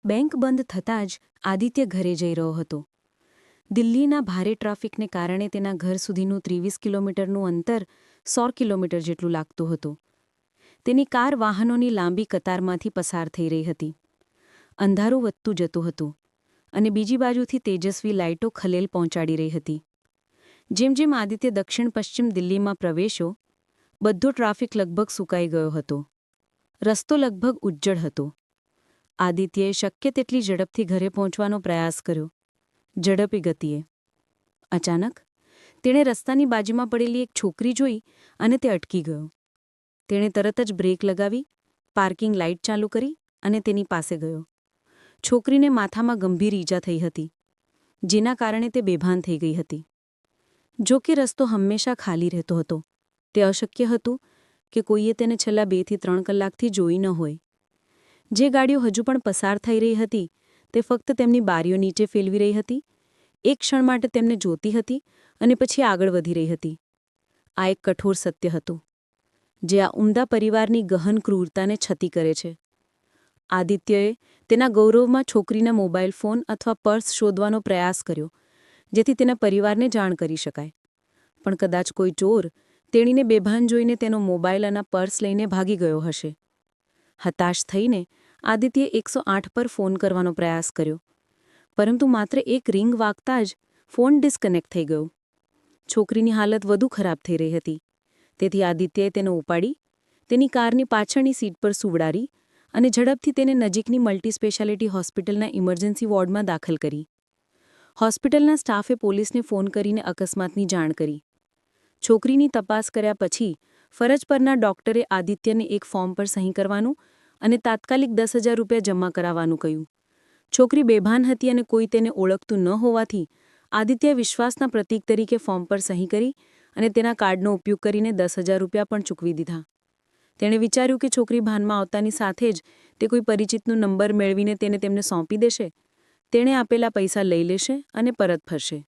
Bank બંધ થતાં જ આદિત્ય ઘરે જઈ રહ્યો હતો. દિલ્હીના ભારે ટ્રાફિકને કારણે તેના ઘર સુધીનું 23 કિલોમીટરનું અંતર 100 કિલોમીટર જેટલું લાગતું હતું. તેની કાર વાહનોની લાંબી કતારમાંથી પસાર થઈ રહી હતી. અંધારું વધતું જતું હતું અને બીજી બાજુથી તેજસ્વી લાઇટો ખલેલ પહોંચાડી રહી હતી. જેમ જેમ આદિત્ય દક્ષિણ પશ્ચિમ દિલ્હીમાં પ્રવેશ્યો, બધો ટ્રાફિક લગભગ સુકાઈ ગયો હતો. રસ્તો લગભગ ઉજ્જડ હતો. આદિત્યએ શક્ય તેટલી ઝડપથી ઘરે પહોંચવાનો પ્રયાસ કર્યો, ઝડપી ગતિએ. અચાનક તેણે રસ્તાની બાજુમાં પડેલી એક છોકરી જોઈ અને તે અટકી ગયો. તેણે તરત જ બ્રેક લગાવી, પાર્કિંગ લાઇટ ચાલુ કરી અને તેની પાસે ગયો. છોકરીને માથામાં ગંભીર ઈજા થઈ હતી, જેના કારણે તે બેભાન થઈ ગઈ હતી. જો કે રસ્તો હંમેશા ખાલી રહેતો હતો. તે અશક્ય હતું કે કોઈએ તેને છેલ્લા 2 થી 3 કલાકથી જોઈ ન હોય. જે ગાડીઓ હજુ પણ પસાર થઈ રહી હતી તે ફક્ત તેમની બારીઓ નીચે ફેલવી રહી હતી, એક ક્ષણ માટે તેમને જોતી હતી અને પછી આગળ વધી રહી હતી. આ એક કઠોર સત્ય હતું, જે આ ઉમદા પરિવારની ગહન ક્રૂરતાને છતી કરે છે. આદિત્યએ તેના ગૌરવમાં છોકરીના મોબાઈલ ફોન અથવા પર્સ શોધવાનો પ્રયાસ કર્યો, જેથી તેના પરિવારને જાણ કરી શકાય. પણ કદાચ કોઈ ચોર તેણીને બેભાન જોઈને તેનો મોબાઈલ અને પર્સ લઈને ભાગી ગયો હશે. હતાશ થઈને આદિત્યે 108 પર ફોન કરવાનો પ્રયાસ કર્યો, પરંતુ માત્ર એક રિંગ વાગતા જ ફોન ડિસ્કનેક્ટ થઈ ગયો. છોકરીની હાલત વધુ ખરાબ થઈ રહી હતી, તેથી આદિત્યએ તેને ઉપાડી, તેની કારની પાછળની સીટ પર સુવડાવી અને ઝડપથી તેને નજીકની મલ્ટી સ્પેશિયાલિટી હોસ્પિટલના ઇમરજન્સી વોર્ડમાં દાખલ કરી. હોસ્પિટલના સ્ટાફે પોલીસને ફોન કરીને અકસ્માતની જાણ કરી. છોકરીની તપાસ કર્યા પછી ફરજ પરના ડોક્ટરે આદિત્યને એક ફોર્મ પર સહી કરવાનું અને તાત્કાલિક 10,000 રૂપિયા જમા કરાવવાનું કહ્યું. છોકરી બેભાન હતી અને કોઈ તેને ઓળખતું ન હોવાથી આદિત્યએ વિશ્વાસના પ્રતીક તરીકે ફોર્મ પર સહી કરી અને તેના કાર્ડનો ઉપયોગ કરીને 10,000 રૂપિયા પણ ચૂકવી દીધા. તેણે વિચાર્યું કે છોકરી ભાનમાં આવતાની સાથે જ તે કોઈ પરિચિતનો નંબર મેળવીને તેમને સોંપી દેશે. તેણે આપેલા પૈસા લઈ લેશે અને પરત ફરશે.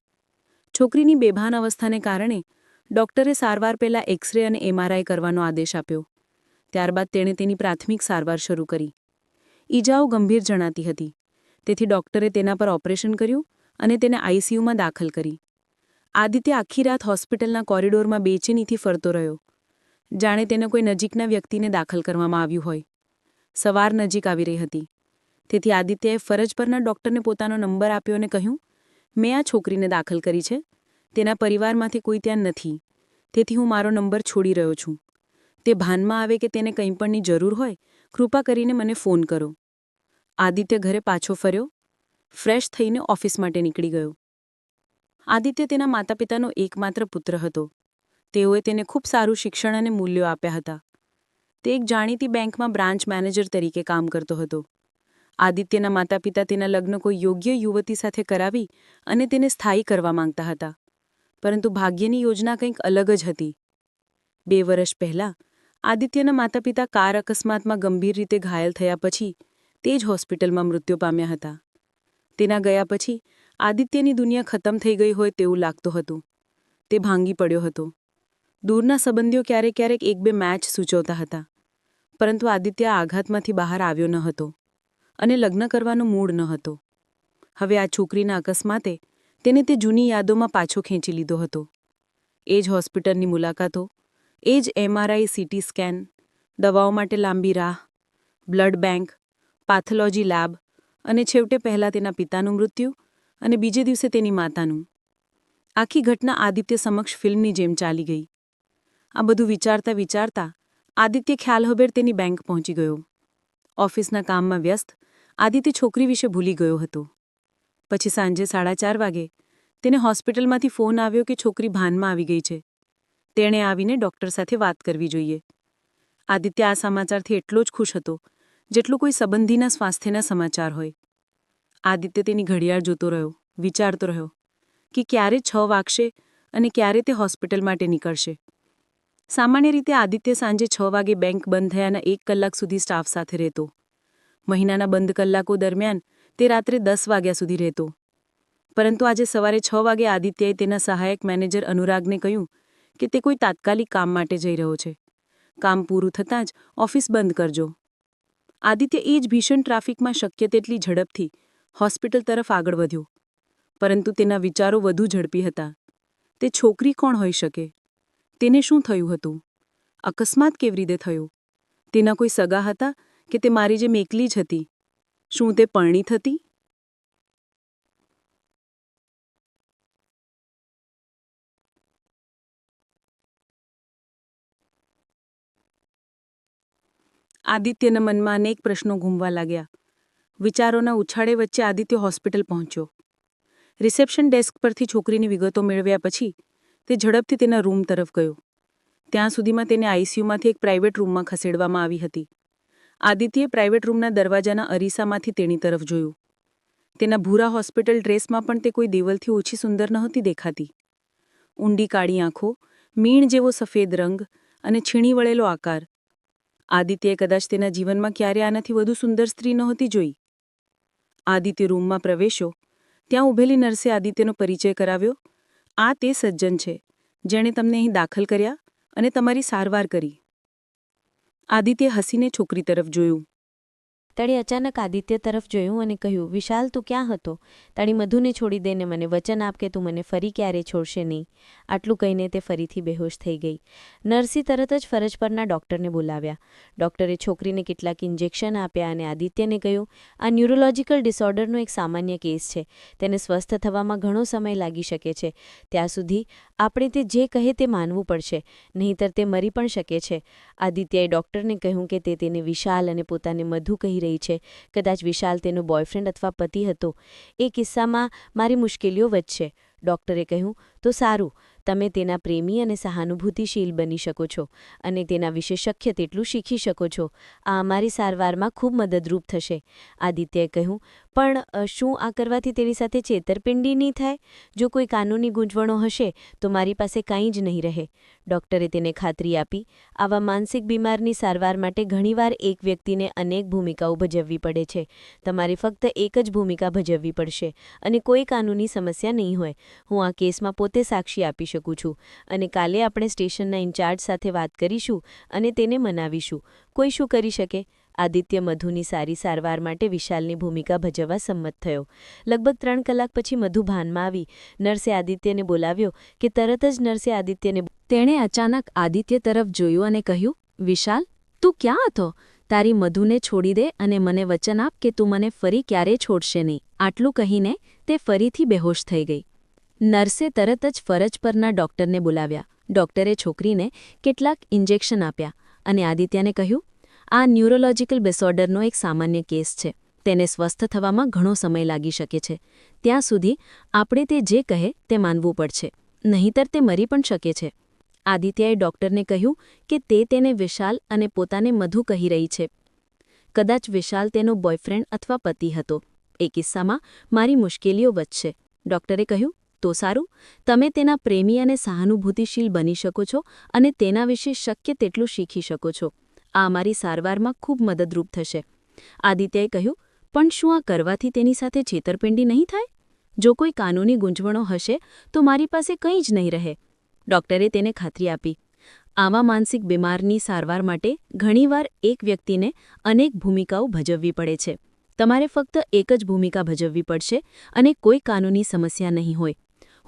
છોકરીની બેભાન અવસ્થાને કારણે ડોક્ટરે સારવાર પહેલાં એક્સ-રે અને MRI કરવાનો આદેશ આપ્યો. ત્યારબાદ તેણે તેની પ્રાથમિક સારવાર શરૂ કરી. ઈજાઓ ગંભીર જણાતી હતી, તેથી ડોક્ટરે તેના પર ઓપરેશન કર્યું અને તેને ICUમાં દાખલ કરી. આદિત્ય આખી રાત હોસ્પિટલના કોરિડોરમાં બેચેનીથી ફરતો રહ્યો, જાણે તેને કોઈ નજીકના વ્યક્તિને દાખલ કરવામાં આવ્યું હોય. સવાર નજીક આવી રહી હતી, તેથી આદિત્યએ ફરજ પરના ડોક્ટરને પોતાનો નંબર આપ્યો અને કહ્યું, મેં આ છોકરીને દાખલ કરી છે. તેના પરિવારમાંથી કોઈ ત્યાં નથી, તેથી હું મારો નંબર છોડી રહ્યો છું. તે ભાનમાં આવે કે તેને કંઈ પણની જરૂર હોય, કૃપા કરીને મને ફોન કરો. આદિત્ય ઘરે પાછો ફર્યો, ફ્રેશ થઈને ઓફિસ માટે નીકળી ગયો. આદિત્ય તેના માતા પિતાનો એકમાત્ર પુત્ર હતો. તેઓએ તેને ખૂબ સારું શિક્ષણ અને મૂલ્યો આપ્યા હતા. તે એક જાણીતી બેંકમાં બ્રાન્ચ મેનેજર તરીકે કામ કરતો હતો. આદિત્યના માતા પિતા તેના લગ્ન કોઈ યોગ્ય યુવતી સાથે કરાવી અને તેને સ્થાયી કરવા માંગતા હતા. પરંતુ ભાગ્યની યોજના કંઈક અલગ જ હતી. 2 વર્ષ પહેલાં આદિત્યના માતા પિતા કાર અકસ્માતમાં ગંભીર રીતે ઘાયલ થયા પછી તે જ હોસ્પિટલમાં મૃત્યુ પામ્યા હતા. તેના ગયા પછી આદિત્યની દુનિયા ખતમ થઈ ગઈ હોય તેવું લાગતું હતું. તે ભાંગી પડ્યો હતો. દૂરના સંબંધીઓ ક્યારેક ક્યારેક 1-2 મેચ સૂચવતા હતા, પરંતુ આદિત્ય આઘાતમાંથી બહાર આવ્યો ન હતો અને લગ્ન કરવાનો મૂડ ન હતો. હવે આ છોકરીના અકસ્માતે તેને તે જૂની યાદોમાં પાછો ખેંચી લીધો હતો. એ જ હોસ્પિટલની મુલાકાતો, એ જ MRI CT સ્કેન, દવાઓ માટે લાંબી રાહ, બ્લડ બેંક, પેથોલોજી લેબ અને છેવટે પહેલાં તેના પિતાનું મૃત્યુ અને બીજે દિવસે તેની માતાનું. આખી ઘટના આદિત્ય સમક્ષ ફિલ્મની જેમ ચાલી ગઈ. આ બધું વિચારતા વિચારતા આદિત્ય ખ્યાલહબેર તેની બેંક પહોંચી ગયો. ઓફિસના કામમાં વ્યસ્ત આદિત્ય છોકરી વિશે ભૂલી ગયો હતો. પછી સાંજે 4:30 વાગે તેને હોસ્પિટલમાંથી ફોન આવ્યો કે છોકરી ભાનમાં આવી ગઈ છે. તેણે આવીને ડૉક્ટર સાથે વાત કરવી જોઈએ. આદિત્ય આ સમાચારથી એટલો જ ખુશ હતો જેટલું કોઈ સંબંધીના સ્વાસ્થ્યના સમાચાર હોય. આદિત્ય તેની ઘડિયાળ જોતો રહ્યો, વિચારતો રહ્યો કે ક્યારે 6 વાગશે અને ક્યારે તે હોસ્પિટલ માટે નીકળશે. સામાન્ય રીતે આદિત્ય સાંજે 6 વાગે બેંક બંધ થયાના 1 કલાક સુધી સ્ટાફ સાથે રહેતો. મહિનાના બંધ કલાકો દરમિયાન તે રાત્રે 10 વાગ્યા સુધી રહેતો. પરંતુ આજે સવારે 6 વાગે આદિત્યએ તેના સહાયક મેનેજર અનુરાગને કહ્યું કે તે કોઈ તાત્કાલિક કામ માટે જઈ રહ્યો છે. કામ પૂરું થતાં જ ઓફિસ બંધ કરજો. આદિત્ય એ જ ભીષણ ટ્રાફિકમાં શક્ય તેટલી ઝડપથી હોસ્પિટલ તરફ આગળ વધ્યો, પરંતુ તેના વિચારો વધુ ઝડપી હતા. તે છોકરી કોણ હોઈ શકે? તેને શું થયું હતું? અકસ્માત કેવી રીતે થયો? તેના કોઈ સગા હતા કે તે મારી જેમ એકલી જ હતી? શું તે પરણિત હતી? આદિત્યના મનમાં અનેક પ્રશ્નો ઘૂમવા લાગ્યા. વિચારોના ઉછાળે વચ્ચે આદિત્ય હોસ્પિટલ પહોંચ્યો. રિસેપ્શન ડેસ્ક પરથી છોકરીની વિગતો મેળવ્યા પછી તે ઝડપથી તેના રૂમ તરફ ગયો. ત્યાં સુધીમાં તેને આઈસીયુમાંથી એક પ્રાઇવેટ રૂમમાં ખસેડવામાં આવી હતી. આદિત્યે પ્રાઇવેટ રૂમના દરવાજાના અરીસામાંથી તેની તરફ જોયું. તેના ભૂરા હોસ્પિટલ ડ્રેસમાં પણ તે કોઈ દેવલથી ઓછી સુંદર નહોતી દેખાતી. ઊંડી કાળી આંખો, મીણ જેવો સફેદ રંગ અને છીણી વળેલો આકાર. આદિત્યએ કદાચ તેના જીવનમાં ક્યારે આનાથી વધુ સુંદર સ્ત્રી નહોતી જોઈ. આદિત્ય રૂમમાં પ્રવેશ્યો. ત્યાં ઊભેલી નર્સે આદિત્યનો પરિચય કરાવ્યો. આ તે સજ્જન છે જેણે તમને અહીં દાખલ કર્યા અને તમારી સારવાર કરી. આદિત્યે હસીને છોકરી તરફ જોયું. તેણે અચાનક આદિત્ય તરફ જોયું અને કહ્યું, વિશાલ, તું ક્યાં હતો? તારી મધુને છોડી દઈને મને વચન આપ કે તું મને ફરી ક્યારે છોડશે નહીં. આટલું કહીને તે ફરીથી બેહોશ થઈ ગઈ. નર્સી તરત જ ફરજ પરના ડૉક્ટરને બોલાવ્યા. ડૉક્ટરે છોકરીને કેટલાક ઇન્જેક્શન આપ્યા અને આદિત્યને કહ્યું, આ ન્યુરોલોજિકલ ડિસઓર્ડરનો એક સામાન્ય કેસ છે. તેને સ્વસ્થ થવામાં ઘણો સમય લાગી શકે છે. ત્યાં સુધી આપણે તે જે કહે તે માનવું પડશે, નહીંતર તે મરી પણ શકે છે. આદિત્યએ ડૉક્ટરને કહ્યું કે તે તેને વિશાલ અને પોતાને મધુ કહી રહી છે. કદાચ વિશાલ તેનો બોયફ્રેન્ડ અથવા પતિ હતો. એ કિસ્સામાં મારી મુશ્કેલીઓ વધશે. ડૉક્ટરે કહ્યું, તો સારું, તમે તેના પ્રેમી અને સહાનુભૂતિશીલ બની શકો છો અને તેના વિશે શક્ય તેટલું શીખી શકો છો. આ અમારી સારવારમાં ખૂબ મદદરૂપ થશે. આદિત્યએ કહ્યું, પણ શું આ કરવાથી તેની સાથે છેતરપિંડી નહીં થાય? જો કોઈ કાનૂની ગૂંચવણો હશે તો મારી પાસે કંઈ જ નહીં રહે. ડૉક્ટરે તેને ખાતરી આપી. આવા માનસિક બીમારની સારવાર માટે ઘણીવાર એક વ્યક્તિને અનેક ભૂમિકાઓ ભજવવી પડે છે. તમારે ફક્ત એક જ ભૂમિકા ભજવવી પડશે અને કોઈ કાનૂની સમસ્યા નહીં હોય. હું આ કેસમાં પોતે સાક્ષી આપી શકું છું અને કાલે આપણે સ્ટેશનના ઇન્ચાર્જ સાથે વાત કરીશું અને તેને મનાવીશું. કોઈ શું કરી શકે? આદિત્ય મધુની સારી સારવાર માટે વિશાલની ભૂમિકા ભજવવા સંમત થયો. લગભગ 3 કલાક પછી મધુ ભાનમાં આવી. નર્સે આદિત્યને બોલાવ્યો કે તરત જ નર્સે આદિત્યને તેણે અચાનક આદિત્ય તરફ જોયું અને કહ્યું, વિશાલ, તું ક્યાં હતો? તારી મધુને છોડી દે અને મને વચન આપ કે તું મને ફરી ક્યારેય છોડશે નહીં. આટલું કહીને તે ફરીથી બેહોશ થઈ ગઈ. નર્સે તરત જ ફરજ પરના ડૉક્ટરને બોલાવ્યા. ડૉક્ટરે છોકરીને કેટલાક ઇન્જેક્શન આપ્યા અને આદિત્યને કહ્યું, આ ન્યુરોલોજિકલ ડિસઓર્ડરનો એક સામાન્ય કેસ છે. તેને સ્વસ્થ થવામાં ઘણો સમય લાગી શકે છે. ત્યાં સુધી આપણે તે જે કહે તે માનવું પડશે, નહીંતર તે મરી પણ શકે છે. આદિત્યએ ડૉક્ટરને કહ્યું કે તે તેને વિશાલ અને પોતાને મધુ કહી રહી છે. કદાચ વિશાલ તેનો બોયફ્રેન્ડ અથવા પતિ હતો. એ કિસ્સામાં મારી મુશ્કેલીઓ વધશે. ડૉક્ટરે કહ્યું, તો સારું, તમે તેના પ્રેમી અને સહાનુભૂતિશીલ બની શકો છો અને તેના વિશે શક્ય તેટલું શીખી શકો છો. આ અમારી સારવારમાં ખૂબ મદદરૂપ થશે. આદિત્યએ કહ્યું, પણ શું આ કરવાથી તેની સાથે છેતરપિંડી નહીં થાય? જો કોઈ કાનૂની ગૂંચવણો હશે તો મારી પાસે કંઈ જ નહીં રહે. ડૉક્ટરે તેને ખાતરી આપી. આવા માનસિક બીમારની સારવાર માટે ઘણીવાર એક વ્યક્તિને અનેક ભૂમિકાઓ ભજવવી પડે છે. તમારે ફક્ત એક જ ભૂમિકા ભજવવી પડશે અને કોઈ કાનૂની સમસ્યા નહીં હોય.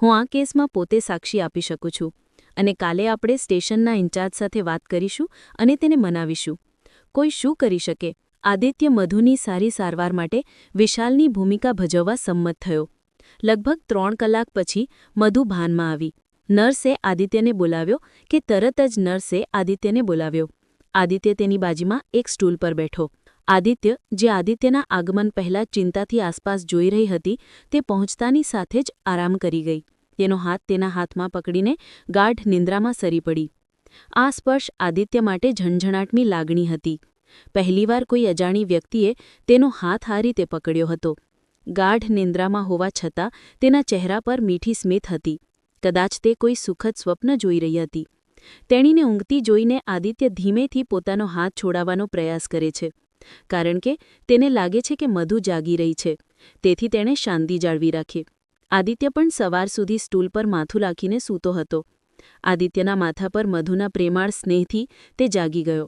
હું આ કેસમાં પોતે સાક્ષી આપી શકું છું અને કાલે આપણે સ્ટેશનના ઇન્ચાર્જ સાથે વાત કરીશું અને તેને મનાવીશું. કોઈ શું કરી શકે? આદિત્ય મધુની સારી સારવાર માટે વિશાલની ભૂમિકા ભજવવા સંમત થયો. લગભગ 3 કલાક પછી મધુ ભાનમાં આવી. નર્સે આદિત્યને બોલાવ્યો કે તરત જ નર્સે આદિત્યને બોલાવ્યો. આદિત્ય તેની બાજુમાં એક સ્ટૂલ પર બેઠો. આદિત્ય, જે આદિત્યના આગમન પહેલાં ચિંતાથી આસપાસ જોઈ રહી હતી, તે પહોંચતાની સાથે જ આરામ કરી ગઈ. તેનો હાથ તેના હાથમાં પકડીને ગાઢ નિંદ્રામાં સરી પડી. આ સ્પર્શ આદિત્ય માટે ઝણઝણાટની લાગણી હતી. પહેલીવાર કોઈ અજાણી વ્યક્તિએ તેનો હાથ આ રીતે પકડ્યો હતો. ગાઢ નિંદ્રામાં હોવા છતાં તેના ચહેરા પર મીઠી સ્મિત હતી. કદાચ તે કોઈ સુખદ સ્વપ્ન જોઈ રહી હતી. તેણીને ઊંઘતી જોઈને આદિત્ય ધીમેથી પોતાનો હાથ છોડાવવાનો પ્રયાસ કરે છે, કારણ કે તેને લાગે છે કે મધુ જાગી રહી છે. તેથી તેણે શાંતિ જાળવી રાખી. આદિત્ય પણ સવાર સુધી સ્ટૂલ પર માથું રાખીને સૂતો હતો. આદિત્યના માથા પર મધુના પ્રેમાળ સ્નેહથી તે જાગી ગયો.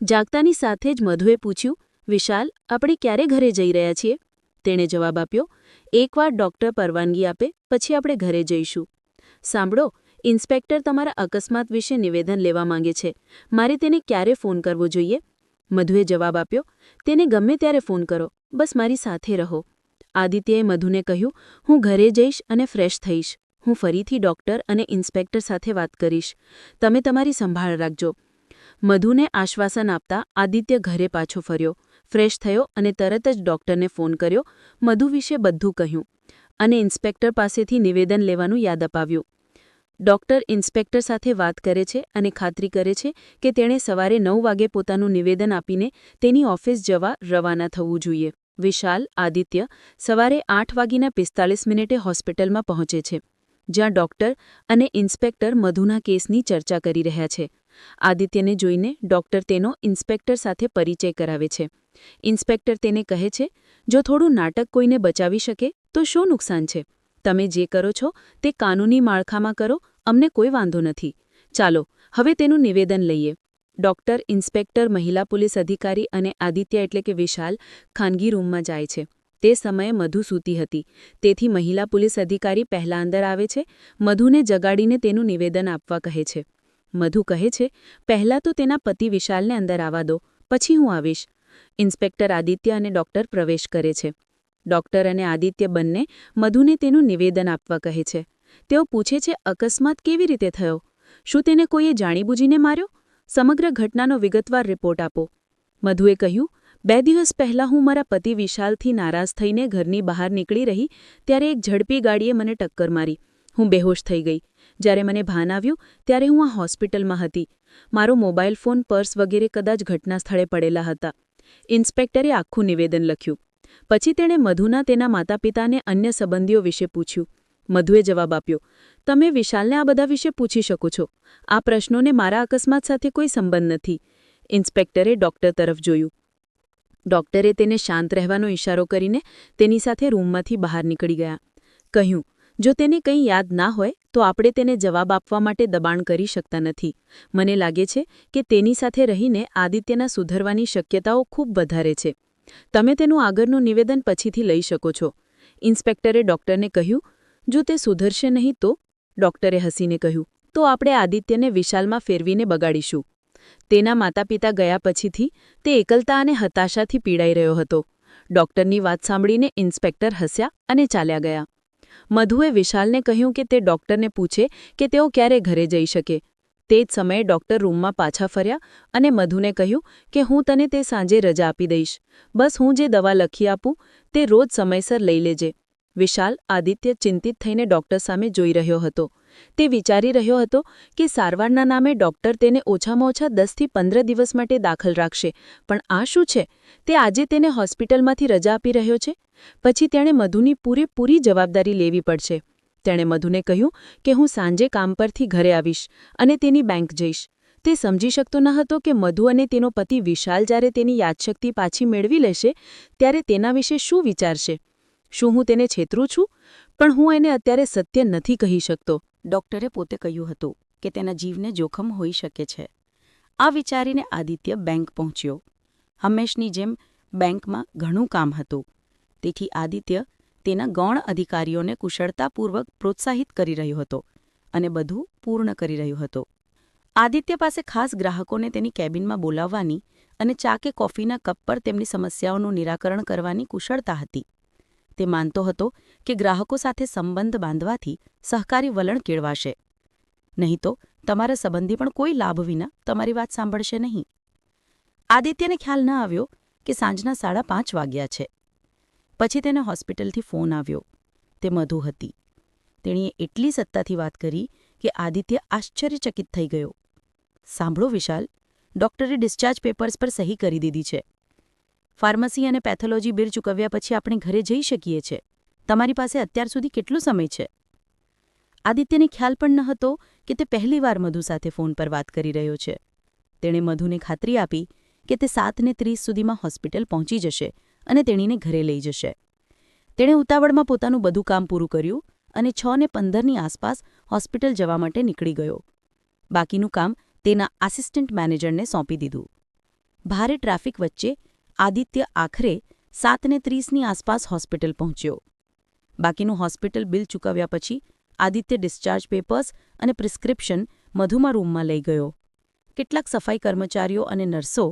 જાગતાની સાથે જ મધુએ પૂછ્યું, વિશાલ, આપણે ક્યારે ઘરે જઈ રહ્યા છીએ? તેણે જવાબ આપ્યો, એકવાર ડૉક્ટર પરવાનગી આપે પછી આપણે ઘરે જઈશું. સાંભળો, ઇન્સ્પેક્ટર તમારા અકસ્માત વિશે નિવેદન લેવા માંગે છે. મારે તેને ક્યારે ફોન કરવો જોઈએ? મધુએ જવાબ આપ્યો, તેને ગમે ત્યારે ફોન કરો, બસ મારી સાથે રહો. આદિત્યએ મધુને કહ્યું, હું ઘરે જઈશ અને ફ્રેશ થઈશ. હું ફરીથી ડૉક્ટર અને ઇન્સ્પેક્ટર સાથે વાત કરીશ. તમે તમારી સંભાળ રાખજો. મધુને આશ્વાસન આપતા આદિત્ય ઘરે પાછો ફર્યો, ફ્રેશ થયો અને તરત જ ડૉક્ટરને ફોન કર્યો, મધુ વિશે બધું કહ્યું અને ઇન્સ્પેક્ટર પાસેથી નિવેદન લેવાનું યાદ અપાવ્યું. ડૉક્ટર ઇન્સ્પેક્ટર સાથે વાત કરે છે અને ખાતરી કરે છે કે તેણે સવારે 9 વાગે પોતાનું નિવેદન આપીને તેની ઓફિસ જવા રવાના થવું જોઈએ. વિશાલ, આદિત્ય સવારે 8:45 હોસ્પિટલમાં પહોંચે છે, જ્યાં ડૉક્ટર અને ઇન્સ્પેક્ટર મધુના કેસની ચર્ચા કરી રહ્યા છે. આદિત્યને જોઈને ડૉક્ટર તેનો ઇન્સ્પેક્ટર સાથે પરિચય કરાવે છે. ઇન્સ્પેક્ટર તેને કહે છે, જો થોડું નાટક કોઈને બચાવી શકે તો શું નુકસાન છે? તમે જે કરો છો તે કાનૂની માળખામાં કરો, અમને કોઈ વાંધો નથી. ચાલો હવે તેનું નિવેદન લઈએ. ડૉક્ટર, ઇન્સ્પેક્ટર, મહિલા પોલીસ અધિકારી અને આદિત્ય એટલે કે વિશાલ ખાનગી રૂમમાં જાય છે. તે સમયે મધુ સૂતી હતી, તેથી મહિલા પોલીસ અધિકારી પહેલા અંદર આવે છે. મધુને જગાડીને તેનું નિવેદન આપવા કહે છે. મધુ કહે છે, પહેલાં તો તેના પતિ વિશાલને અંદર આવવા દો, પછી હું આવીશ. ઇન્સ્પેક્ટર, આદિત્ય અને ડૉક્ટર પ્રવેશ કરે છે. ડૉક્ટર અને આદિત્ય બંને મધુને તેનું નિવેદન આપવા કહે છે. તેઓ પૂછે છે, અકસ્માત કેવી રીતે થયો? શું તેને કોઈએ જાણીબૂજીને માર્યો? સમગ્ર ઘટનાનો વિગતવાર રિપોર્ટ આપો. મધુએ કહ્યું, 2 દિવસ પહેલાં હું મારા પતિ વિશાલથી નારાજ થઈને ઘરની બહાર નીકળી રહી ત્યારે એક ઝડપી ગાડીએ મને ટક્કર મારી. હું બેહોશ થઈ ગઈ. જ્યારે મને ભાન આવ્યું ત્યારે હું આ હોસ્પિટલમાં હતી. મારો મોબાઈલ ફોન, પર્સ વગેરે કદાચ ઘટના સ્થળે પડેલા હતા. ઇન્સ્પેક્ટરે આખું નિવેદન લખ્યું. પછી તેણે મધુના તેના માતાપિતાને અન્ય સંબંધીઓ વિશે પૂછ્યું. મધુએ જવાબ આપ્યો, તમે વિશાલને આ બધા વિશે પૂછી શકો છો. આ પ્રશ્નોને મારા અકસ્માત સાથે કોઈ સંબંધ નથી. ઇન્સ્પેક્ટરે ડૉક્ટર તરફ જોયું. ડૉક્ટરે તેને શાંત રહેવાનો ઇશારો કરીને તેની સાથે રૂમમાંથી બહાર નીકળી ગયા. કહ્યું, જો તેને કંઈ યાદ ના હોય તો આપણે તેને જવાબ આપવા માટે દબાણ કરી શકતા નથી. મને લાગે છે કે તેની સાથે રહીને આદિત્યના સુધરવાની શક્યતાઓ ખૂબ વધારે છે. તમે તેનું આગળનું નિવેદન પછીથી લઈ શકો છો. ઇન્સ્પેક્ટરે ડૉક્ટરને કહ્યું, જો તે સુધરશે નહીં તો? ડૉક્ટરે હસીને કહ્યું, તો આપણે આદિત્યને વિશાલમાં ફેરવીને બગાડીશું. તેના માતાપિતા ગયા પછીથી તે એકલતા અને હતાશાથી પીડાઈ રહ્યો હતો. ડૉક્ટરની વાત સાંભળીને ઇન્સ્પેક્ટર હસ્યા અને ચાલ્યા ગયા. મધુએ વિશાલને કહ્યું કે તે ડૉક્ટરને પૂછે કે તેઓ ક્યારે ઘરે જઈ શકે. તે જ સમયે ડૉક્ટર રૂમમાં પાછા ફર્યા અને મધુને કહ્યું કે હું તને તે સાંજે રજા આપી દઈશ. બસ હું જે દવા લખી આપું તે રોજ સમયસર લઈ લેજે. વિશાલ, આદિત્ય ચિંતિત થઈને ડૉક્ટર સામે જોઈ રહ્યો હતો. તે વિચારી રહ્યો હતો કે સારવારના નામે ડૉક્ટર તેને ઓછામાં ઓછા 10થી 15 દિવસ માટે દાખલ રાખશે, પણ આ શું છે? તે આજે તેને હોસ્પિટલમાંથી રજા આપી રહ્યો છે. પછી તેણે મધુની પૂરેપૂરી જવાબદારી લેવી પડશે. તેણે મધુને કહ્યું કે હું સાંજે કામ પરથી ઘરે આવીશ અને તેની બેંક જઈશ. તે સમજી શકતો ન હતો કે મધુ અને તેનો પતિ વિશાલ જ્યારે તેની યાદશક્તિ પાછી મેળવી લેશે ત્યારે તેના વિશે શું વિચારશે. શું હું તેને છેતરું છું? પણ હું એને અત્યારે સત્ય નથી કહી શકતો. ડૉક્ટરે પોતે કહ્યું હતું કે તેના જીવને જોખમ હોઈ શકે છે. આ વિચારીને આદિત્ય બેંક પહોંચ્યો. હંમેશની જેમ બેંકમાં ઘણું કામ હતું, તેથી આદિત્ય તેના ગૌણ અધિકારીઓને કુશળતાપૂર્વક પ્રોત્સાહિત કરી રહ્યો હતો અને બધું પૂર્ણ કરી રહ્યો હતો. આદિત્ય પાસે ખાસ ગ્રાહકોને તેની કેબિનમાં બોલાવવાની અને ચા કે કોફીના કપ પર તેમની સમસ્યાઓનું નિરાકરણ કરવાની કુશળતા હતી. તે માનતો હતો કે ગ્રાહકો સાથે સંબંધ બાંધવાથી સહકારી વલણ કેળવાશે. નહીં તો તમારા સંબંધી પણ કોઈ લાભ વિના તમારી વાત સાંભળશે નહીં. આદિત્યને ખ્યાલ ન આવ્યો કે સાંજના 5:30 વાગ્યા છે. પછી તેને હોસ્પિટલથી ફોન આવ્યો. તે મધુ હતી. તેણીએ એટલી સત્તાથી વાત કરી કે આદિત્ય આશ્ચર્યચકિત થઈ ગયો. સાંભળો વિશાલ, ડૉક્ટરે ડિસ્ચાર્જ પેપર્સ પર સહી કરી દીધી છે. ફાર્મસી અને પેથોલોજી બિલ ચૂકવ્યા પછી આપણે ઘરે જઈ શકીએ છીએ. તમારી પાસે અત્યાર સુધી કેટલો સમય છે? આદિત્યને ખ્યાલ પણ ન હતો કે તે પહેલીવાર મધુ સાથે ફોન પર વાત કરી રહ્યો છે. તેણે મધુને ખાતરી આપી કે તે 7:30 સુધીમાં હોસ્પિટલ પહોંચી જશે અને તેણીને ઘરે લઈ જશે. તેણે ઉતાવળમાં પોતાનું બધું કામ પૂરું કર્યું અને 6:15ની આસપાસ હોસ્પિટલ જવા માટે નીકળી ગયો. બાકીનું કામ તેના આસિસ્ટન્ટ મેનેજરને સોંપી દીધું. ભારે ટ્રાફિક વચ્ચે આદિત્ય આખરે 7:30ની આસપાસ હોસ્પિટલ પહોંચ્યો. બાકીનું હોસ્પિટલ બિલ ચૂકવ્યા પછી આદિત્ય ડિસ્ચાર્જ પેપર્સ અને પ્રિસ્ક્રિપ્શન મધુના રૂમમાં લઈ ગયો. કેટલાક સફાઈ કર્મચારીઓ અને નર્સો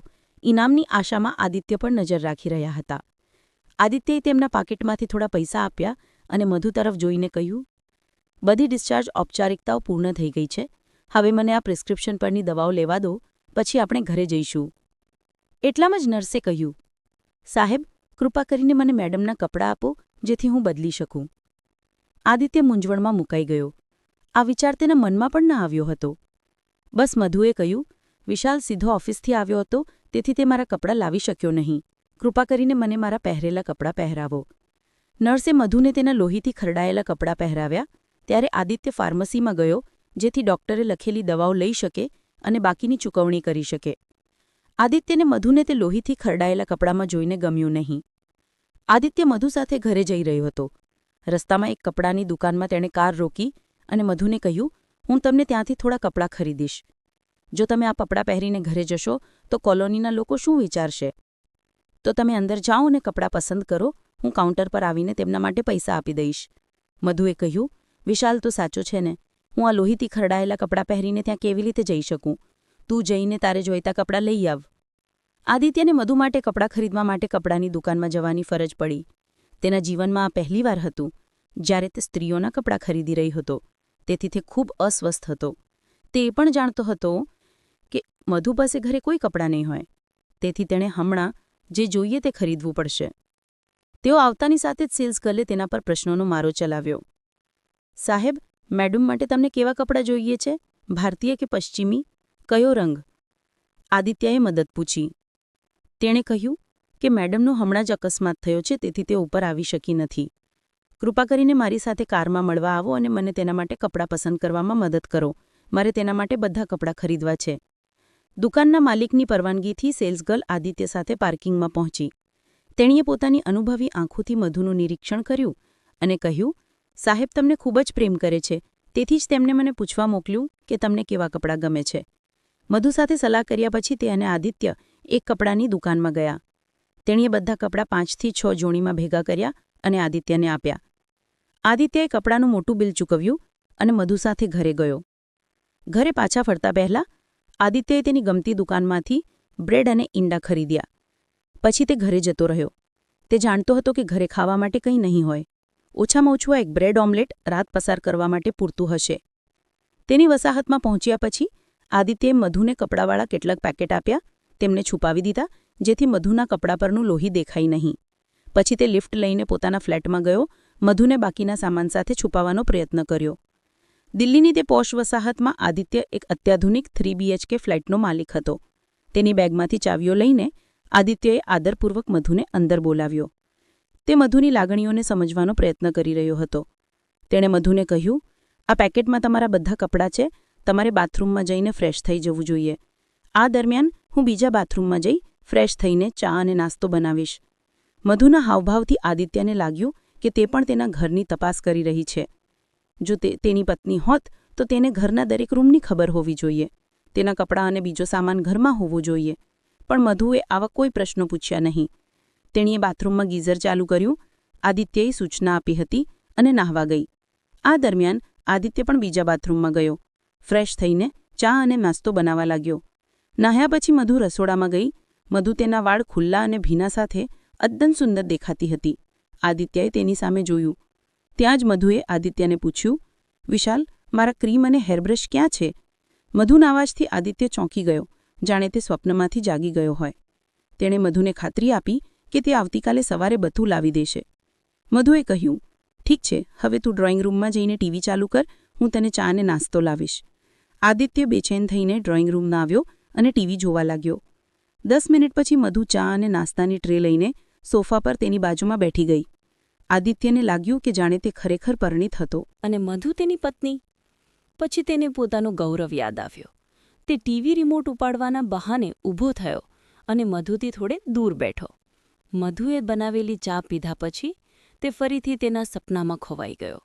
ઇનામની આશામાં આદિત્ય પર નજર રાખી રહ્યા હતા. આદિત્યએ તેમના પાકીટમાંથી થોડા પૈસા આપ્યા અને મધુ તરફ જોઈને કહ્યું, બધી ડિસ્ચાર્જ ઔપચારિકતાઓ પૂર્ણ થઈ ગઈ છે. હવે મને આ પ્રિસ્ક્રિપ્શન પરની દવાઓ લેવા દો, પછી આપણે ઘરે જઈશું. એટલામાં જ નર્સે કહ્યું, સાહેબ, કૃપા કરીને મને મેડમના કપડાં આપો, જેથી હું બદલી શકું. આદિત્ય મૂંઝવણમાં મુકાઈ ગયો. આ વિચાર તેના મનમાં પણ ન આવ્યો હતો. બસ મધુએ કહ્યું, વિશાલ સીધો ઓફિસથી આવ્યો હતો, તેથી તે મારા કપડાં લાવી શક્યો નહીં. કૃપા કરીને મને મારા પહેરેલા કપડાં પહેરાવો. નર્સે મધુને તેના લોહીથી ખરડાયેલા કપડાં પહેરાવ્યા. ત્યારે આદિત્ય ફાર્મસીમાં ગયો, જેથી ડોક્ટરે લખેલી દવાઓ લઈ શકે અને બાકીની ચૂકવણી કરી શકે. આદિત્યને મધુને તે લોહીથી ખરડાયેલા કપડામાં જોઈને ગમ્યું નહીં. આદિત્ય મધુ સાથે ઘરે જઈ રહ્યો હતો. રસ્તામાં એક કપડાની દુકાનમાં તેણે કાર રોકી અને મધુને કહ્યું, હું તમને ત્યાંથી થોડા કપડાં ખરીદીશ. જો તમે આ કપડાં પહેરીને ઘરે જશો તો કોલોનીના લોકો શું વિચારશે? તો તમે અંદર જાઓ અને કપડાં પસંદ કરો, હું કાઉન્ટર પર આવીને તેમના માટે પૈસા આપી દઈશ. મધુએ કહ્યું, વિશાલ તો સાચો છે ને, હું આ લોહીથી ખરડાયેલા કપડાં પહેરીને ત્યાં કેવી રીતે જઈ શકું? તું જઈને તારે જોઈતા કપડાં લઈ આવ. આદિત્યને મધુ માટે કપડાં ખરીદવા માટે કપડાની દુકાનમાં જવાની ફરજ પડી. તેના જીવનમાં આ પહેલીવાર હતું જ્યારે તે સ્ત્રીઓના કપડાં ખરીદી રહી હતો. તેથી તે ખૂબ અસ્વસ્થ હતો. તે એ પણ જાણતો હતો કે મધુ પાસે ઘરે કોઈ કપડાં નહીં હોય. તેથી તેણે હમણાં જે જોઈએ તે ખરીદવું પડશે. તેઓ આવતાની સાથે જ સેલ્સ ગર્લે તેના પર પ્રશ્નોનો મારો ચલાવ્યો. સાહેબ, મેડમ માટે તમને કેવા કપડાં જોઈએ છે? ભારતીય કે પશ્ચિમી? કયો રંગ? આદિત્યએ મદદ પૂછી. તેણે કહ્યું કે મેડમનો હમણાં જ અકસ્માત થયો છે, તેથી તે ઉપર આવી શકી નથી. કૃપા કરીને મારી સાથે કારમાં મળવા આવો અને મને તેના માટે કપડાં પસંદ કરવામાં મદદ કરો. મારે તેના માટે બધા કપડાં ખરીદવા છે. દુકાનના માલિકની પરવાનગીથી સેલ્સગર્લ આદિત્ય સાથે પાર્કિંગમાં પહોંચી. તેણીએ પોતાની અનુભવી આંખોથી મધુનું નિરીક્ષણ કર્યું અને કહ્યું, સાહેબ તમને ખૂબ જ પ્રેમ કરે છે, તેથી જ તેમણે મને પૂછવા મોકલ્યું કે તમને કેવા કપડાં ગમે છે. મધુ સાથે સલાહ કર્યા પછી તે અને આદિત્ય એક કપડાની દુકાનમાં ગયા. તેણીએ બધા કપડાં 5થી 6 જોડીમાં ભેગા કર્યા અને આદિત્યને આપ્યા. આદિત્યએ કપડાનું મોટું બિલ ચૂકવ્યું અને મધુ સાથે ઘરે ગયો. ઘરે પાછા ફરતા પહેલાં આદિત્યએ તેની ગમતી દુકાનમાંથી બ્રેડ અને ઈંડા ખરીદ્યા. પછી તે ઘરે જતો રહ્યો. તે જાણતો હતો કે ઘરે ખાવા માટે કંઈ નહીં હોય. ઓછામાં ઓછું એક બ્રેડ ઓમલેટ રાત પસાર કરવા માટે પૂરતું હશે. તેની વસાહતમાં પહોંચ્યા પછી આદિત્યએ મધુને કપડાવાળા કેટલાક પેકેટ આપ્યા. તેમને છુપાવી દીધા, જેથી મધુના કપડા પરનું લોહી દેખાય નહીં. પછી તે લિફ્ટ લઈને પોતાના ફ્લેટમાં ગયો. મધુને બાકીના સામાન સાથે છુપાવવાનો પ્રયત્ન કર્યો. દિલ્હીની તે પોશ વસાહતમાં આદિત્ય એક અત્યાધુનિક 3 BHK ફ્લેટનો માલિક હતો. તેની બેગમાંથી ચાવીઓ લઈને આદિત્યએ આદરપૂર્વક મધુને અંદર બોલાવ્યો. તે મધુની લાગણીઓને સમજવાનો પ્રયત્ન કરી રહ્યો હતો. તેણે મધુને કહ્યું, આ પેકેટમાં તમારા બધા કપડાં છે. તમારે બાથરૂમમાં જઈને ફ્રેશ થઈ જવું જોઈએ. આ દરમિયાન હું બીજા બાથરૂમમાં જઈ ફ્રેશ થઈને ચા અને નાસ્તો બનાવીશ. મધુના હાવભાવથી આદિત્યને લાગ્યું કે તે પણ તેના ઘરની તપાસ કરી રહી છે. જો તેની પત્ની હોત તો તેને ઘરના દરેક રૂમની ખબર હોવી જોઈએ. તેના કપડાં અને બીજો સામાન ઘરમાં હોવો જોઈએ. પણ મધુએ આવા કોઈ પ્રશ્નો પૂછ્યા નહીં. તેણીએ બાથરૂમમાં ગીઝર ચાલુ કર્યું. આદિત્યએ સૂચના આપી હતી અને નાહવા ગઈ. આ દરમિયાન આદિત્ય પણ બીજા બાથરૂમમાં ગયો. ફ્રેશ થઈને ચા અને નાસ્તો બનાવવા લાગ્યો. નાહ્યા પછી મધુ રસોડામાં ગઈ. મધુ તેના વાળ ખુલ્લા અને ભીના સાથે અદ્દન સુંદર દેખાતી હતી. આદિત્યએ તેની સામે જોયું. ત્યાં જ મધુએ આદિત્યને પૂછ્યું, વિશાલ, મારા ક્રીમ અને હેરબ્રશ ક્યાં છે? મધુના અવાજથી આદિત્ય ચોંકી ગયો, જાણે તે સ્વપ્નમાંથી જાગી ગયો હોય. તેણે મધુને ખાતરી આપી કે તે આવતીકાલે સવારે બધું લાવી દેશે. મધુએ કહ્યું, ઠીક છે, હવે તું ડ્રોઈંગ રૂમમાં જઈને ટીવી ચાલુ કર, હું તને ચા અને નાસ્તો લાવીશ. આદિત્ય બેચેન થઈને ડ્રોઈંગ રૂમમાં આવ્યો અને ટીવી જોવા લાગ્યો. 10 મિનિટ પછી મધુ ચા અને નાસ્તાની ટ્રે લઈને સોફા પર તેની બાજુમાં બેઠી ગઈ. આદિત્યને લાગ્યું કે જાણે તે ખરેખર પરિણીત હતો. અને મધુ તેની પત્ની? પછી તેને પોતાનો ગૌરવ યાદ આવ્યો. તે ટીવી રિમોટ ઉપાડવાના બહાને ઊભો થયો અને મધુથી થોડે દૂર બેઠો. મધુએ બનાવેલી ચા પીધા પછી તે ફરીથી તેના સપનામાં ખોવાઈ ગયો.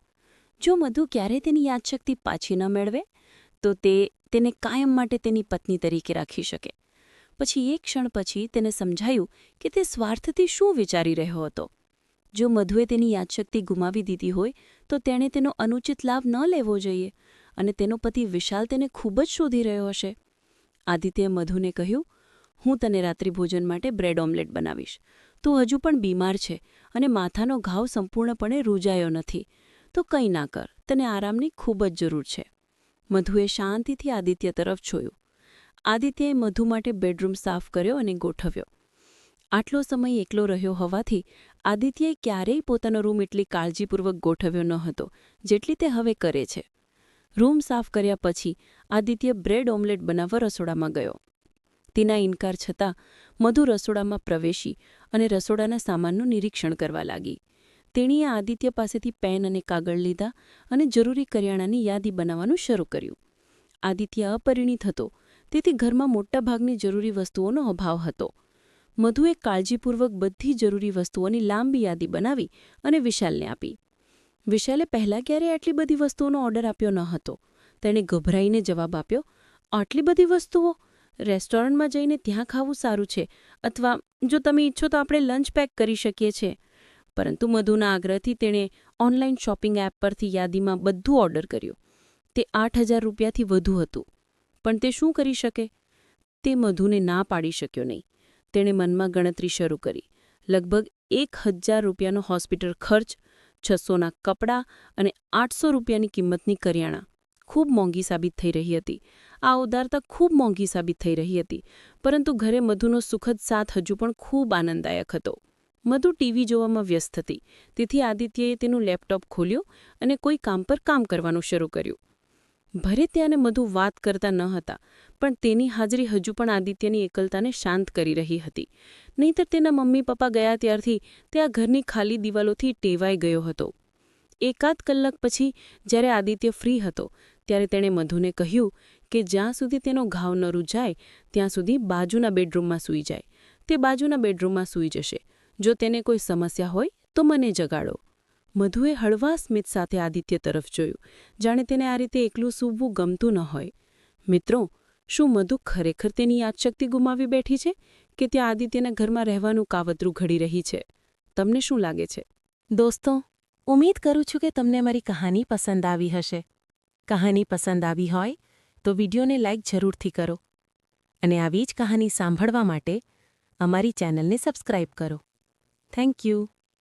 જો મધુ ક્યારે તેની યાદશક્તિ પાછી ન મેળવે તો તેને કાયમ માટે તેની પત્ની તરીકે રાખી શકે. પછી એક ક્ષણ પછી તેને સમજાયું કે તે સ્વાર્થથી શું વિચારી રહ્યો હતો. જો મધુએ તેની યાદશક્તિ ગુમાવી દીધી હોય તો તેણે તેનો અનુચિત લાભ ન લેવો જોઈએ અને તેનો પતિ વિશાલ તેને ખૂબ જ શોધી રહ્યો હશે. આદિત્યે મધુને કહ્યું, હું તને રાત્રિભોજન માટે બ્રેડ ઓમલેટ બનાવીશ. તું હજુ પણ બીમાર છે અને માથાનો ઘાવ સંપૂર્ણપણે રૂજાયો નથી, તો કંઈ ના કર, તને આરામની ખૂબ જ જરૂર છે. મધુએ શાંતિથી આદિત્ય તરફ જોયું. આદિત્યએ મધુ માટે બેડરૂમ સાફ કર્યો અને ગોઠવ્યો. આટલો સમય એકલો રહ્યો હોવાથી આદિત્યએ ક્યારેય પોતાનો રૂમ એટલી કાળજીપૂર્વક ગોઠવ્યો ન હતો જેટલી તે હવે કરે છે. રૂમ સાફ કર્યા પછી આદિત્ય બ્રેડ ઓમલેટ બનાવવા રસોડામાં ગયો. તેના ઇનકાર છતાં મધુ રસોડામાં પ્રવેશી અને રસોડાના સામાનનું નિરીક્ષણ કરવા લાગી. તેણીએ આદિત્ય પાસેથી પેન અને કાગળ લીધા અને જરૂરી કરિયાણાની યાદી બનાવવાનું શરૂ કર્યું. આદિત્ય અપરિણીત હતો, તેથી ઘરમાં મોટાભાગની જરૂરી વસ્તુઓનો અભાવ હતો. મધુએ કાળજીપૂર્વક બધી જરૂરી વસ્તુઓની લાંબી યાદી બનાવી અને વિશાલને આપી. વિશાલે પહેલાં ક્યારેય આટલી બધી વસ્તુઓનો ઓર્ડર આપ્યો ન હતો. તેણે ગભરાઈને જવાબ આપ્યો, આટલી બધી વસ્તુઓ? રેસ્ટોરન્ટમાં જઈને ત્યાં ખાવું સારું છે, અથવા જો તમે ઈચ્છો તો આપણે લંચ પેક કરી શકીએ છીએ. પરંતુ મધુના આગ્રહથી તેણે ઓનલાઈન શોપિંગ એપ પરથી યાદીમાં બધું ઓર્ડર કર્યું. તે 8,000 રૂપિયાથી વધુ હતું. પણ તે શું કરી શકે? તે મધુને ના પાડી શક્યો નહીં. તેણે મનમાં ગણતરી શરૂ કરી. લગભગ 1,000 રૂપિયાનો હોસ્પિટલ ખર્ચ, 600ના કપડાં અને 800 રૂપિયાની કિંમતની કરિયાણા. ખૂબ મોંઘી સાબિત થઈ રહી હતી. આ ઉદારતા ખૂબ મોંઘી સાબિત થઈ રહી હતી, પરંતુ ઘરે મધુનો સુખદ સાથ હજુ પણ ખૂબ આનંદદાયક હતો. મધુ ટીવી જોવામાં વ્યસ્ત હતી, તેથી આદિત્યએ તેનું લેપટોપ ખોલ્યું અને કોઈ કામ પર કામ કરવાનું શરૂ કર્યું. ભરે અને મધુ વાત કરતા ન હતા, પણ તેની હાજરી હજુ પણ આદિત્યની એકલતાને શાંત કરી રહી હતી. નહીંતર તેના મમ્મી પપ્પા ગયા ત્યારથી તે આ ઘરની ખાલી દિવાલોથી ટેવાઈ ગયો હતો. એકાદ કલાક પછી જ્યારે આદિત્ય ફ્રી હતો ત્યારે તેણે મધુને કહ્યું કે જ્યાં સુધી તેનો ઘાવ ન રૂજાય ત્યાં સુધી બાજુના બેડરૂમમાં સૂઈ જાય. તે બાજુના બેડરૂમમાં સૂઈ જશે. જો તેને કોઈ સમસ્યા હોય તો મને જગાડો. મધુએ હળવા સ્મિત સાથે આદિત્ય તરફ જોયું, જાણે તેને આ રીતે એકલું સૂવું ગમતું ન હોય. મિત્રો, શું મધુ ખરેખર તેની યાદશક્તિ ગુમાવી બેઠી છે કે ત્યાં આદિત્યના ઘરમાં રહેવાનું કાવતરું ઘડી રહી છે? તમને શું લાગે છે? દોસ્તો, ઉમ્મીદ કરું છું કે તમને મારી કહાની પસંદ આવી હશે. કહાની પસંદ આવી હોય તો વિડીયોને લાઇક જરૂરથી કરો અને આવી જ કહાની સાંભળવા માટે અમારી ચેનલને સબસ્ક્રાઇબ કરો. Thank you.